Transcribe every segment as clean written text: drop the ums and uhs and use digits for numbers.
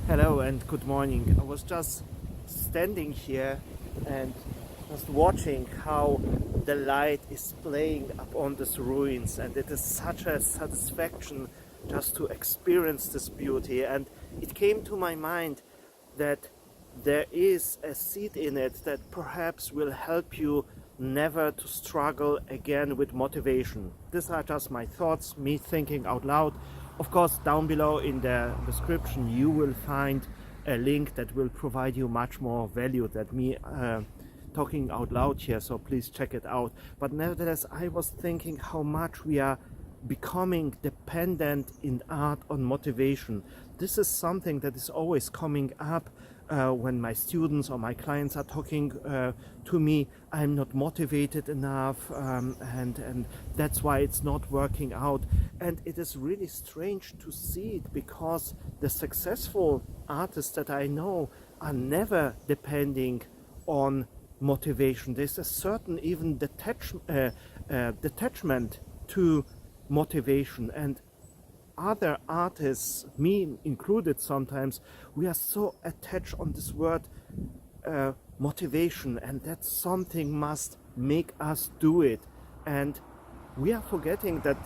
Hello and good morning. I was just standing here and just watching how the light is playing upon these ruins, and it is such a satisfaction just to experience this beauty. And it came to my mind that there is a seed in it that perhaps will help you never to struggle again with motivation. These are just my thoughts, me thinking out loud. Of course, down below in the description you will find a link that will provide you much more value than me talking out loud here, so please check it out. But nevertheless, I was thinking how much we are becoming dependent in art on motivation. This is something that is always coming up when my students or my clients are talking to me. I'm not motivated enough, and that's why it's not working out. And it is really strange to see it, because the successful artists that I know are never depending on motivation. There's a certain even detachment to motivation. And other artists, me included sometimes, we are so attached on this word motivation, and that something must make us do it. And we are forgetting that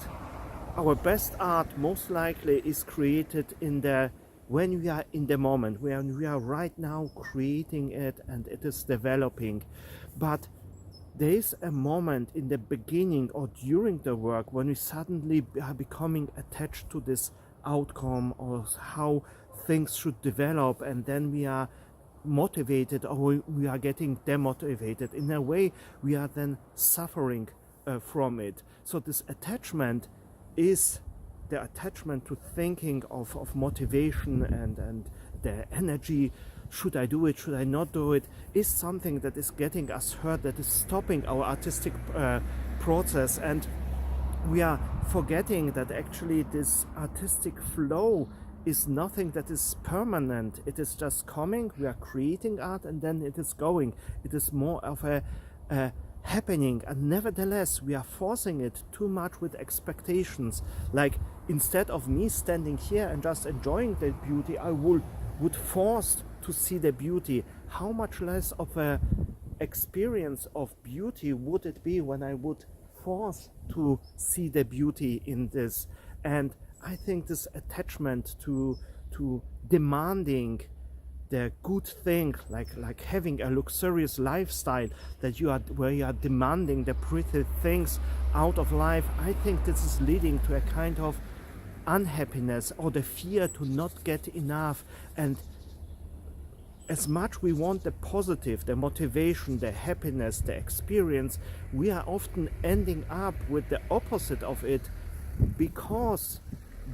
our best art most likely is created when we are in the moment, when we are right now creating it and it is developing. But there is a moment in the beginning or during the work when we suddenly are becoming attached to this outcome or how things should develop, and then we are motivated or we are getting demotivated. In a way, we are then suffering from it. So this attachment is the attachment to thinking of motivation and the energy. Should I do it? Should I not do it? Is something that is getting us hurt, that is stopping our artistic process. And we are forgetting that actually this artistic flow is nothing that is permanent. It is just coming, we are creating art, and then it is going. It is more of a happening, and nevertheless we are forcing it too much with expectations. Like, instead of me standing here and just enjoying the beauty, I would force to see the beauty. How much less of a experience of beauty would it be when I would force to see the beauty in this? And I think this attachment to demanding the good thing, like having a luxurious lifestyle, where you are demanding the pretty things out of life, I think this is leading to a kind of unhappiness or the fear to not get enough. And as much we want the positive, the motivation, the happiness, the experience, we are often ending up with the opposite of it, because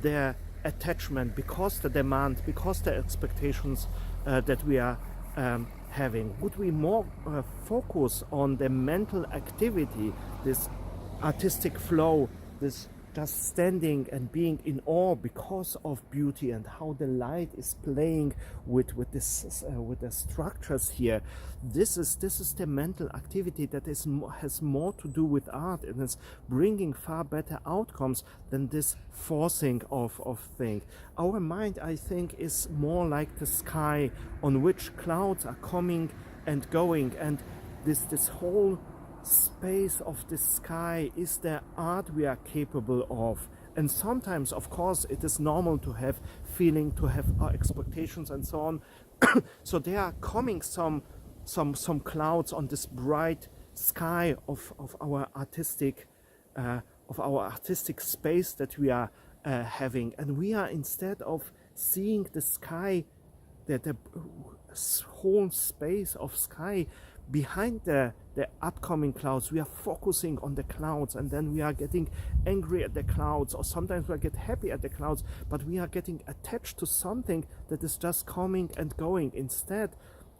the attachment, because the demand, because the expectations that we are having. Would we more focus on the mental activity, this artistic flow, this just standing and being in awe because of beauty and how the light is playing with the structures here? This is the mental activity that has more to do with art, and is bringing far better outcomes than this forcing of things. Our mind, I think, is more like the sky on which clouds are coming and going, and this whole space of the sky is the art we are capable of. And sometimes, of course, it is normal to have feeling, to have our expectations and so on. So there are coming some clouds on this bright sky of our artistic space that we are having. And we are, instead of seeing the sky, the whole space of sky behind the upcoming clouds, we are focusing on the clouds, and then we are getting angry at the clouds, or sometimes we get happy at the clouds, but we are getting attached to something that is just coming and going, instead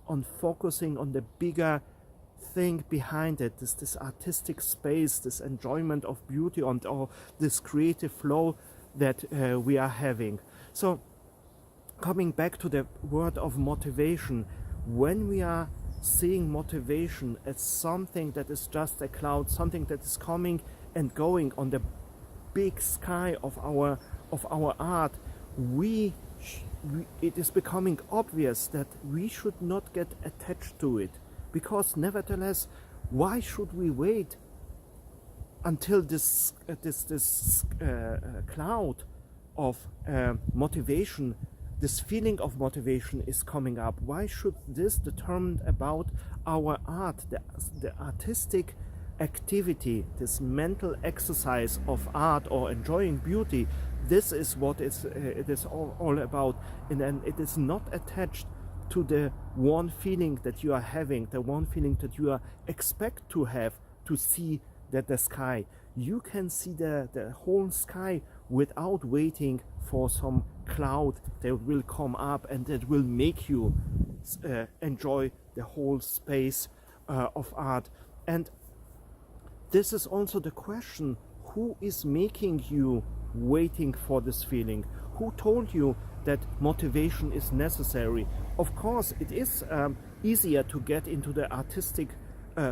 on focusing on the bigger thing behind it, this artistic space, this enjoyment of beauty, or this creative flow that we are having. So coming back to the word of motivation, when we are seeing motivation as something that is just a cloud, something that is coming and going on the big sky of our art, we it is becoming obvious that we should not get attached to it, because nevertheless, why should we wait until this cloud of motivation, this feeling of motivation is coming up? Why should this determine about our art, the artistic activity, this mental exercise of art or enjoying beauty? This is what it is all about, and then it is not attached to the one feeling that you are having, the one feeling that you are expect to have, to see the sky. You can see the whole sky without waiting for some cloud that will come up and that will make you enjoy the whole space of art. And this is also the question: who is making you waiting for this feeling? Who told you that motivation is necessary? Of course, it is easier to get into the artistic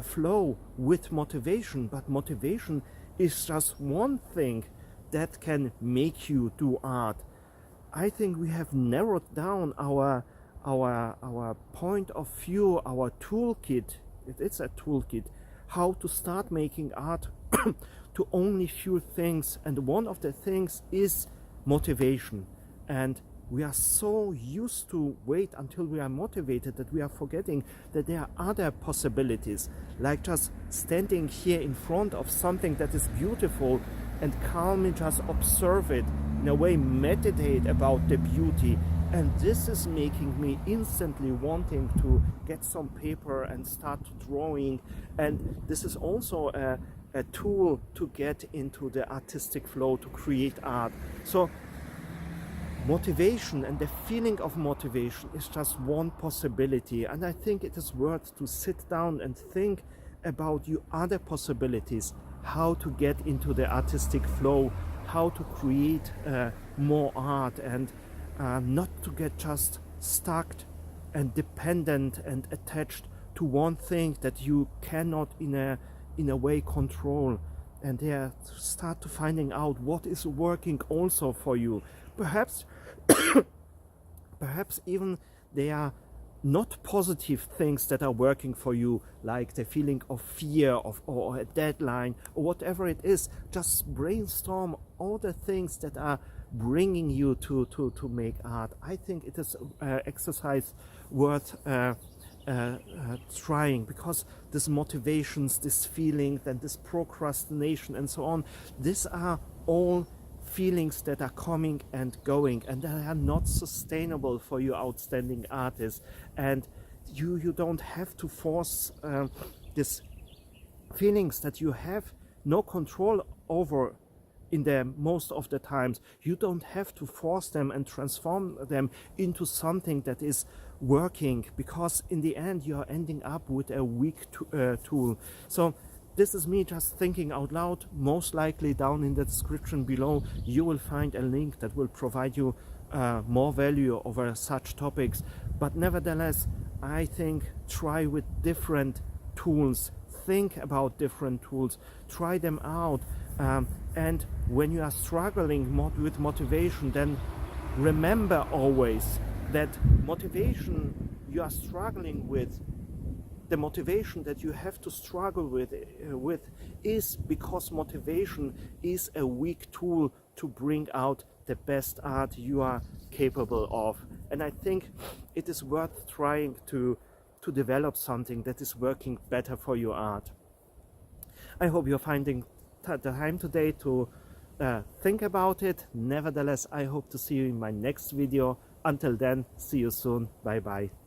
flow with motivation, but motivation is just one thing that can make you do art. I think we have narrowed down our point of view, our toolkit. It's a toolkit how to start making art to only few things, and one of the things is motivation. And we are so used to wait until we are motivated that we are forgetting that there are other possibilities, like just standing here in front of something that is beautiful and calmly just observe it, in a way meditate about the beauty. And this is making me instantly wanting to get some paper and start drawing. And this is also a tool to get into the artistic flow, to create art. So motivation and the feeling of motivation is just one possibility, and I think it is worth to sit down and think about your other possibilities, how to get into the artistic flow, how to create more art, and not to get just stuck and dependent and attached to one thing that you cannot in a way control. And there start to finding out what is working also for you. Perhaps perhaps even there are not positive things that are working for you, like the feeling of fear or a deadline or whatever it is. Just brainstorm all the things that are bringing you to make art. I think it is exercise worth trying, because this motivations, this feeling, and this procrastination and so on, these are all feelings that are coming and going, and they are not sustainable for you outstanding artists. And you don't have to force these feelings that you have no control over in the most of the times. You don't have to force them and transform them into something that is working, because in the end you are ending up with a weak tool. So this is me just thinking out loud. Most likely down in the description below you will find a link that will provide you more value over such topics. But nevertheless, I think try with different tools, think about different tools, try them out, and when you are struggling with motivation, then remember always that motivation you are struggling with, the motivation that you have to struggle with is because motivation is a weak tool to bring out the best art you are capable of. And I think it is worth trying to develop something that is working better for your art. I hope you're finding the time today to think about it. Nevertheless, I hope to see you in my next video. Until then, see you soon. Bye bye.